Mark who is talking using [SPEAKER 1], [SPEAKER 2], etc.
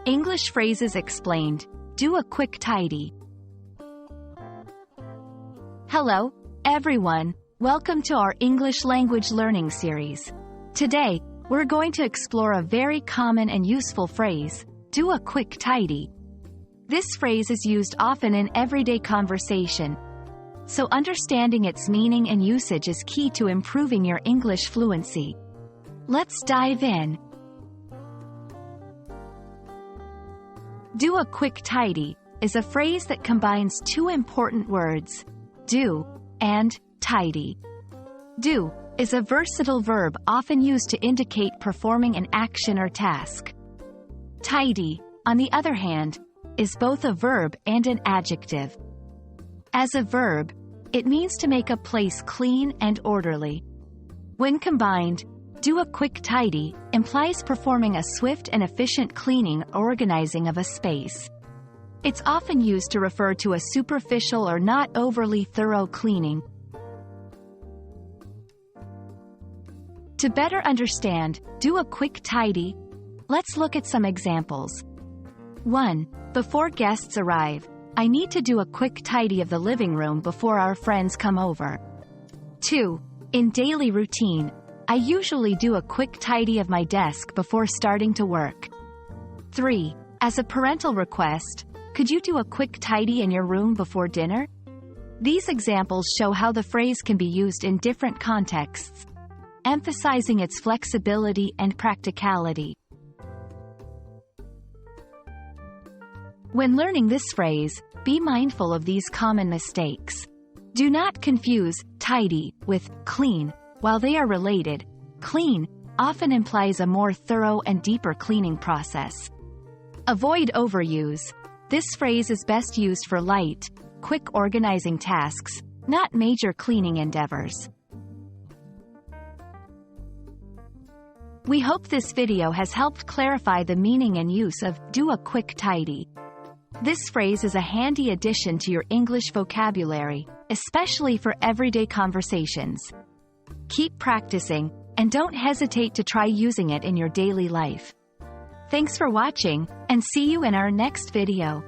[SPEAKER 1] English phrases explained. Do a quick tidy. Hello, everyone. Welcome to our English language learning series. Today, we're going to explore a very common and useful phrase, do a quick tidy. This phrase is used often in everyday conversation, so understanding its meaning and usage is key to improving your English fluency. Let's dive in. Do a quick tidy is a phrase that combines two important words, do and tidy. Do is a versatile verb often used to indicate performing an action or task. Tidy, on the other hand, is both a verb and an adjective. As a verb, it means to make a place clean and orderly. When combined, do a quick tidy implies performing a swift and efficient cleaning or organizing of a space. It's often used to refer to a superficial or not overly thorough cleaning. To better understand, do a quick tidy, let's look at some examples. 1. Before guests arrive, I need to do a quick tidy of the living room before our friends come over. 2. In daily routine, I usually do a quick tidy of my desk before starting to work. 3. As a parental request, could you do a quick tidy in your room before dinner? These examples show how the phrase can be used in different contexts, emphasizing its flexibility and practicality. When learning this phrase, be mindful of these common mistakes. Do not confuse tidy with clean. While they are related, clean often implies a more thorough and deeper cleaning process. Avoid overuse. This phrase is best used for light, quick organizing tasks, not major cleaning endeavors. We hope this video has helped clarify the meaning and use of do a quick tidy. This phrase is a handy addition to your English vocabulary, especially for everyday conversations. Keep practicing, and don't hesitate to try using it in your daily life. Thanks for watching, and see you in our next video.